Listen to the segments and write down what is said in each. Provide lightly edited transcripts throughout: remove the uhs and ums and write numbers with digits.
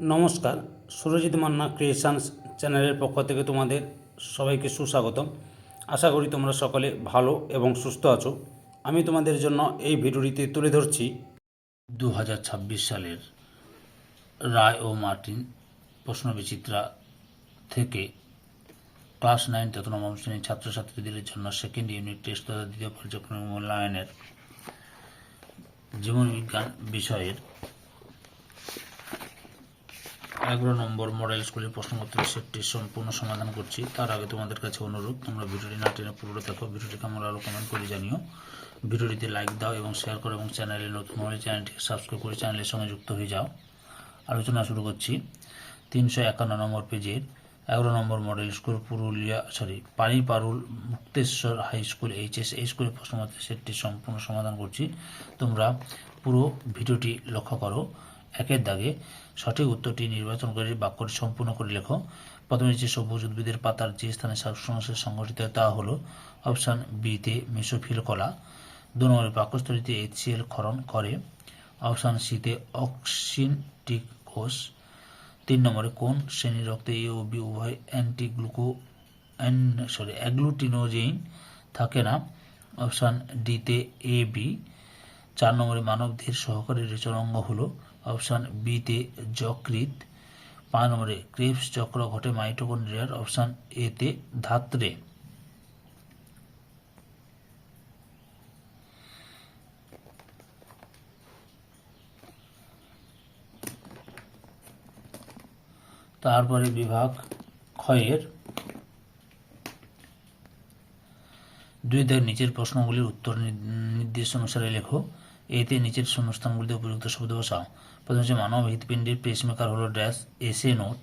নমস্কার, সুরজিৎ মান্না ক্রিয়েশনস চ্যানেলের পক্ষ থেকে তোমাদের সবাইকে সুস্বাগতম। আশা করি তোমরা সকলে ভালো এবং সুস্থ আছো। আমি তোমাদের জন্য এই ভিডিওটিতে তুলে ধরছি 2026 সালের রায় ও মার্টিন প্রশ্নবিচিত্রা থেকে ক্লাস 9 তথা নবম শ্রেণীর ছাত্রছাত্রীদের জন্য সেকেন্ড ইউনিট টেস্ট তথা দ্বিতীয় পর্যায়ক্রমিক মূল্যায়নের জীবনবিজ্ঞান বিষয়ের 11 নম্বর মডেল স্কুলের প্রশ্নপত্রের সেটটির সম্পূর্ণ সমাধান করছি। তার আগে তোমাদের কাছে অনুরোধ, তোমরা ভিডিওটি না টেনে পুরোটা দেখো। ভিডিওটি কেমন লাগলো কমেন্ট করে জানিও। ভিডিওটিতে লাইক দাও এবং শেয়ার করো এবং চ্যানেলে নতুন হলে চ্যানেলটিকে সাবস্ক্রাইব করে চ্যানেলের সঙ্গে যুক্ত হয়ে যাও। আলোচনা শুরু করছি। 351 নম্বর পেজের 11 নম্বর model school Paniparul Mukteshwar high school HS এই স্কুলের প্রশ্নপত্রের সেটটির সম্পূর্ণ সমাধান করছি। তোমরা পুরো ভিডিওটি লক্ষ্য করো। একের দাগে সঠিক উত্তরটি নির্বাচন করে বাক্যটি সম্পূর্ণ করে লেখো। প্রথমে যে সবুজ উদ্ভিদের পাতার যে স্থানে শ্বাসকষ্টের সংঘটিত তা হলো অপশান বিতে মেসোফিল কলা। 2 নম্বরে পাকস্থলীতে HCl ক্ষরণ করে অপশান সিতে অক্সিনটিক কোষ। 3 নম্বরে কোন শ্রেণীর রক্তে এ ও বি উভয় অ্যাগ্লুটিনোজেইন থাকে না অপশান ডিতে এ বি। 4 নম্বরে মানবদেহের সহকারী রেচনাঙ্গ হলো অপশান বিতে যকৃৎ। 5 নম্বরে ক্রেবস চক্র ঘটে মাইটোকন্ড্রিয়ার অপশান এতে ধাত্রে। তারপরে বিভাগ ক্ষয়ের 2 দাগের নিচের প্রশ্নগুলির উত্তর নির্দেশ অনুসারে লেখো। এতে নিচের শূন্যস্থানগুলিতে উপযুক্ত শব্দ বসাও। প্রথমে হচ্ছে মানব হৃৎপিণ্ডের পেসমেকার হলো ড্যাশ এসএ নোট।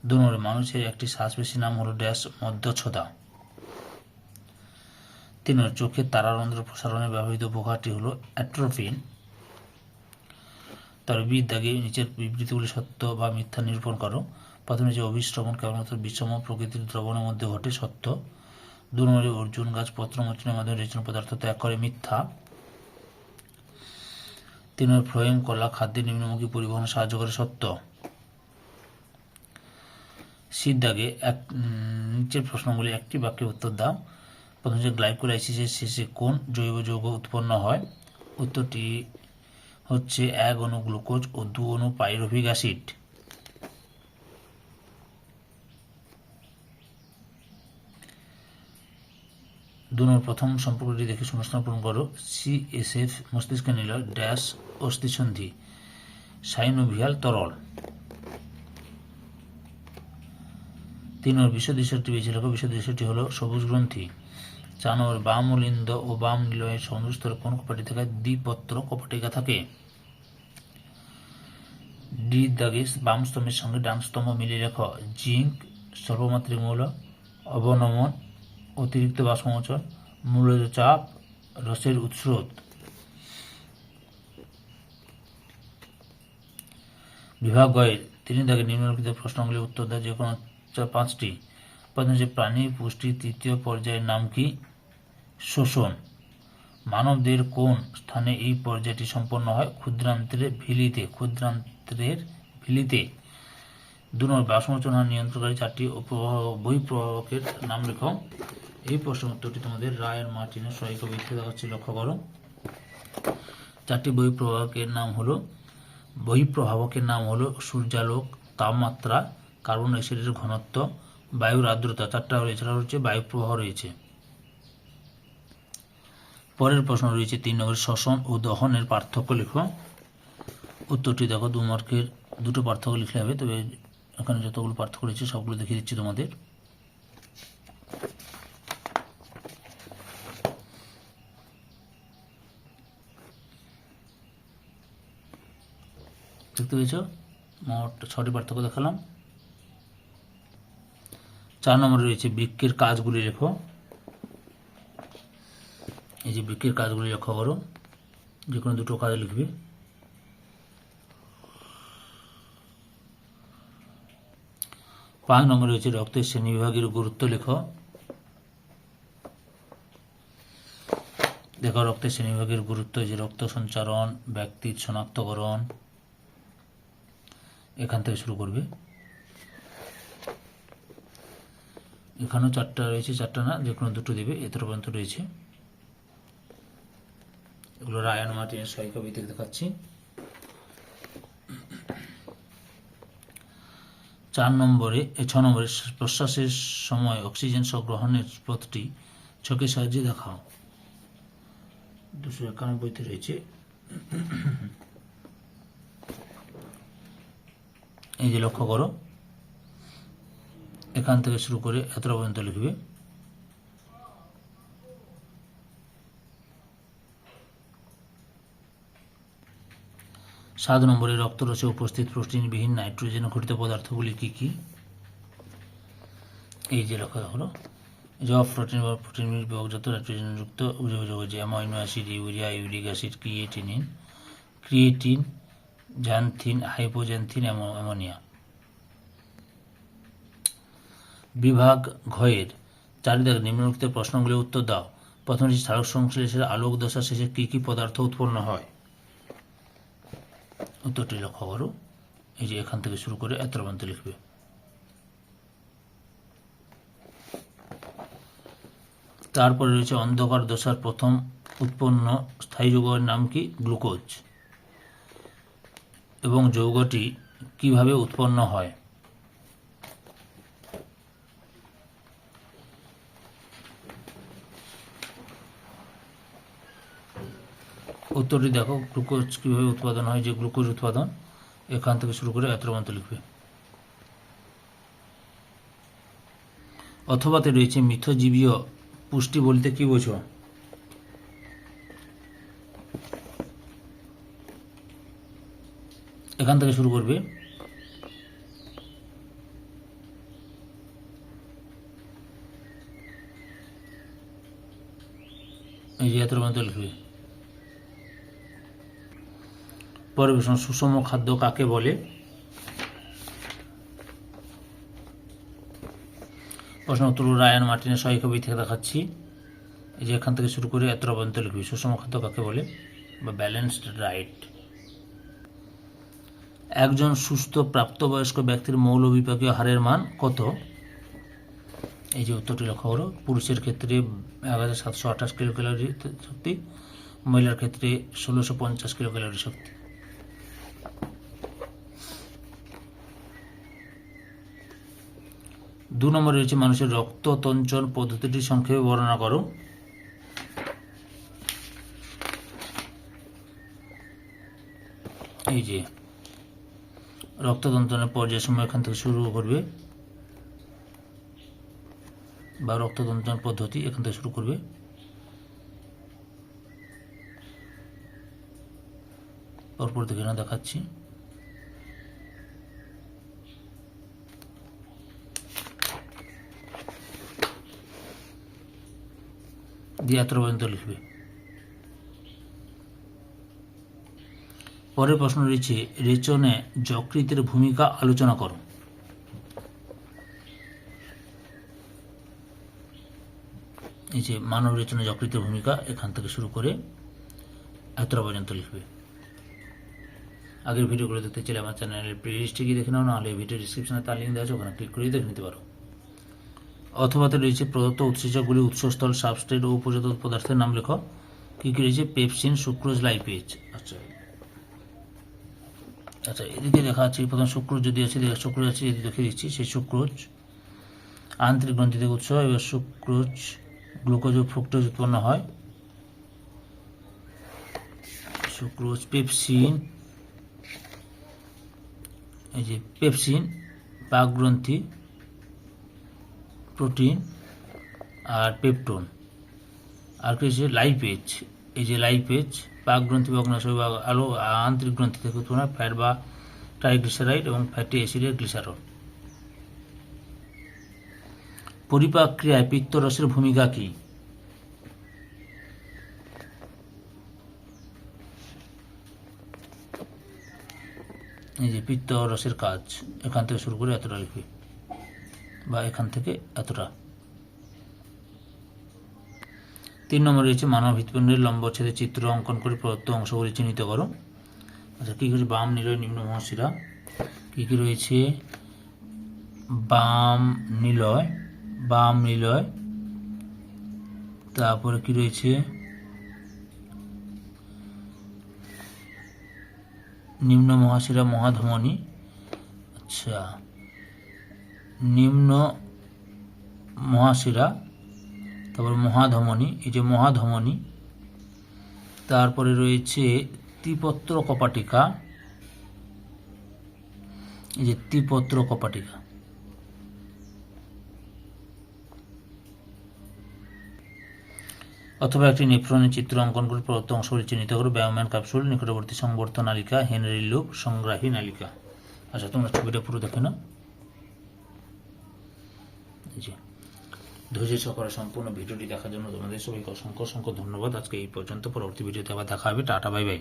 2 নম্বরে মানুষের একটি শ্বাসপেশির নাম হলো ড্যাশ মধ্যচ্ছদা। 3 নম্বরে চোখের তারারন্ধ্র প্রসারণে ব্যবহৃত পোকাটি হলো অ্যাট্রোপিন। তার বি দাগে নিচের বিবৃতিগুলি সত্য বা মিথ্যা নিরূপণ করো। প্রথমে যে অভিশ্রবণ কেবলমাত্র বিষম প্রকৃতির দ্রবণের মধ্যে ঘটে সত্য। 2 নম্বরে অর্জুন গাছ পত্রমোচনের মাধ্যমে রেচন পদার্থ ত্যাগ করে মিথ্যা। 3 নম্বরে ফ্লোয়েম কলা খাদ্যের নিম্নমুখী পরিবহনে সাহায্য করে সত্য। সি দাগে নিচের প্রশ্নগুলি একটি বাক্যে উত্তর দাও। প্রথমে যে গ্লাইকোলাইসিসের শেষে কোন জৈব যৌগ উৎপন্ন হয়? উত্তরটি হচ্ছে 1 অণু গ্লুকোজ ও 2 অণু পাইরুভিক অ্যাসিড। 2 নম্বর প্রথম সম্পর্কটি দেখে শূন্যস্থান পূরণ করো। CSF মস্তিষ্কে নিল ড্যাশ অস্থিসন্ধি সাইনোভিয়াল তরল। 3 নম্বর বিষদৃশ্যটি বেছে লেখো। বিষদৃশ্যটি হলো সবুজ গ্রন্থি। 4 নম্বর বাম লিন্দ ও বাম নিলয়ের সংযোগস্থলে কোন কপাটিকা দ্বিপত্র কপাটিকা থাকে? ডি দাগে বাম স্তম্ভের সঙ্গে ডান স্তম্ভ মিলিয়ে লেখো। জিঙ্ক স্বল্পমাত্রিক মৌল, অবনমন, অতিরিক্ত বাষ্পমোচন, মূলজ চাপ, রসের উৎস্রোত। বিভাগ গয়ের 3 দাগে নিম্নলিখিত প্রশ্নগুলির উত্তর দেয় যে কোনো 5টি। প্রথম যে প্রাণী পুষ্টির 3য় পর্যায়ের নাম কি? শোষণ। মানবদেহের কোন স্থানে এই পর্যায়টি সম্পন্ন হয়? ক্ষুদ্রান্ত্রের ভিলিতে। 2 নম্বর বাষ্পমোচন হার নিয়ন্ত্রণকারী 4টি বহিঃপ্রবাহকের নাম লেখো। এই প্রশ্নের উত্তরটি তোমাদের রায়ের মার্টিনের সহায়িকা বৃত্তে দেখাচ্ছি, লক্ষ্য করো। 4টি বহিঃপ্রভাবকের নাম হলো সূর্যালোক, তাপমাত্রা, কার্বন ডাইঅক্সাইডের ঘনত্ব, বায়ুর আর্দ্রতা। 4টা হলো। এছাড়া হচ্ছে বায়ুপ্রবাহ রয়েছে। পরের প্রশ্ন রয়েছে 3 নম্বরের শ্বসন ও দহনের পার্থক্য লেখো। উত্তরটি দেখো। 2 মার্কের 2টো পার্থক্য লিখলে হবে, তবে এখানে যতগুলো পার্থক্য রয়েছে সবগুলো দেখিয়ে দিচ্ছি তোমাদের। দেখতে পেয়েছ? মোট 6টি পার্থক্য দেখালাম। 4 নম্বরে রয়েছে বৃক্কের কাজগুলি লেখো। এই যে বৃক্কের কাজগুলি লক্ষ্য করো, যে কোনো 2টো কাজ লিখবে। 5 নম্বরে রয়েছে রক্তের শ্রেণীবিভাগের গুরুত্ব লেখো। দেখো রক্তের শ্রেণীবিভাগের গুরুত্ব, যে রক্ত সঞ্চারণ, ব্যক্তির শনাক্তকরণ, এখান থেকে শুরু করবে। এখানেও 4টা রয়েছে, 4টা না, যে কোনো 2টো দেবে, এতটা পর্যন্ত রয়েছে। এগুলো রায়ান মার্টিনের সহায়িকা বই থেকে দেখাচ্ছি। 6 নম্বরে প্রশ্বাসের সময় অক্সিজেন গ্রহণের পথটি ছকের সাহায্যে দেখাও। 291তে রয়েছে। এই যে লক্ষ্য করো, এখান থেকে শুরু করে এতটা পর্যন্ত লিখবে। সাত নম্বরে রক্তরসে উপস্থিত প্রোটিনবিহীন নাইট্রোজেন ঘটিত পদার্থগুলি কি কি? এই যে লক্ষ্য হলো, যে প্রোটিন বা প্রোটিন বিভাগজাত নাইট্রোজেনযুক্ত যৌগ, যে amino acid, urea, uric acid, creatine, xanthine, hypoxanthine, ammonia. বিভাগ ঘয়ের 4 দাগে নিম্নলিখিত প্রশ্নগুলির উত্তর দাও। প্রথমটি, ক্ষারক সংশ্লেষের আলোক দশা শেষে কি কি পদার্থ উৎপন্ন হয়? উত্তরটি লক্ষ্য করো, এই যে এখান থেকে শুরু করে এত পর্যন্ত লিখবে। তারপরে রয়েছে অন্ধকার দশার প্রথম উৎপন্ন স্থায়ী যৌগের নাম কি? গ্লুকোজ। এবং যৌগটি কিভাবে উৎপন্ন হয়? উত্তরটি দেখো, গ্লুকোজ কিভাবে উৎপাদন হয়, যে গ্লুকোজ উৎপাদন, এখান থেকে শুরু করে এত পর্যন্ত লিখবে। অথবাতে রয়েছে মিথজীবীয় পুষ্টি বলতে কি বোঝো? এখান থেকে শুরু করবে। এই যে এত পর্যন্ত লিখবে। পরিবেশন, সুষম খাদ্য কাকে বলে? প্রশ্ন উত্তর রায়ান মার্টিনের সহায়িকা বই থেকে দেখাচ্ছি। এই যে এখান থেকে শুরু করে এত পর্যন্ত লিখবি। সুষম খাদ্য কাকে বলে, বা ব্যালেন্সড ডায়েট। একজন সুস্থ প্রাপ্তবয়স্ক ব্যক্তির মৌলবিপাকীয় হারের মান কত? এই যে উত্তরটি লক্ষ্য করো, পুরুষের ক্ষেত্রে 1728 কিলো ক্যালোরি শক্তি, মহিলার ক্ষেত্রে 1650 কিলো ক্যালোরি শক্তি। 2 নম্বরে রয়েছে মানুষের রক্ততঞ্চন পদ্ধতিটি সংক্ষেপে বর্ণনা করো। এই যে রক্ততঞ্চনের পর্যায় সময় এখান থেকে শুরু করবে, বা রক্ততঞ্চন পদ্ধতি এখান থেকে শুরু করবে। পরপর দেখে না দেখাচ্ছি। দিয়ে এত পর্যন্ত লিখবে। পরের প্রশ্ন রয়েছে, রেচনে যকৃতের ভূমিকা আলোচনা করো। এই যে মানব রেচনে যকৃতের ভূমিকা, এখান থেকে শুরু করে এতটা পর্যন্ত লিখবে। আগের ভিডিওগুলো দেখতে চাইলে আমার চ্যানেলের প্লেলিস্টে গিয়ে দেখে নাও, নাহলে ভিডিও ডিসক্রিপশনে তার লিঙ্ক দেওয়া আছে, ওখানে ক্লিক করে দেখে নিতে পারো। অথবাতে রয়েছে প্রদত্ত উৎসেচকগুলি, উৎসস্থল, সাবস্ট্রেট ও উপজাত পদার্থের নাম লেখো। কী কী রয়েছে? Pepsin, sucrose, lipase. আচ্ছা এদিকে লেখা আছে, প্রথম সুক্রোজ যদি আছে, সুক্রোজ আছে যদি দেখে দিচ্ছি, সেই সুক্রোজ আন্তরিক গ্রন্থি থেকে উৎস। এবার সুক্রোজ, গ্লুকোজ ও ফ্রুক্টোজ উৎপন্ন হয়। সুক্রোজ, পেপসিন, এই যে পেপসিন পাক গ্রন্থি, প্রোটিন আর পেপটোন। আর কি হচ্ছে? লাইপেজ। এই যে লাইপেজ পাক গ্রন্থি বা অগ্নাশয় বা আলো আন্তরিক গ্রন্থি থেকে উৎপন্ন হয়। ফ্যাট বা ট্রাইগ্লিসারাইড এবং ফ্যাটি অ্যাসিডের গ্লিসারল। পরিপাক ক্রিয়ায় পিত্তরসের ভূমিকা কি? এই যে পিত্তরসের কাজ, এখান থেকে শুরু করে এতটা লিখবে, বা এখান থেকে এতটা। 3 নম্বরে রয়েছে মানব হৃৎপিণ্ডের লম্বচ্ছেদের চিত্র অঙ্কন করে প্রদত্ত অংশগুলি চিহ্নিত করো। আচ্ছা কী করছে? বাম নিলয় নিম্ন মহাশিরা, কি কি রয়েছে? বাম নিলয়, তারপরে কি রয়েছে? নিম্ন মহাশিরা মহাধমনী। আচ্ছা, নিম্ন মহাশিরা, তারপর মহাধমনী, এই যে মহাধমনী। তারপরে রয়েছে ত্রিপত্র কপাটিকা, এই যে ত্রিপত্র কপাটিকা। অথবা একটি নেফ্রনের চিত্র অঙ্কন করে প্রদত্ত অংশগুলি চিহ্নিত করে বায়োম্যান ক্যাপসুল, নিকটবর্তী সংবর্ত নালিকা, হেনরি লুক সংগ্রাহী নালিকা। আচ্ছা, তোমরা ছবিটা পুরো দেখে নাও। ধৈর্য সহকারে সম্পূর্ণ ভিডিওটি দেখার জন্য তোমাদের সবাইকে অসংখ্য অসংখ্য ধন্যবাদ। আজকে এই পর্যন্ত, পরবর্তী ভিডিওতে আবার দেখা হবে। Tata, bye bye.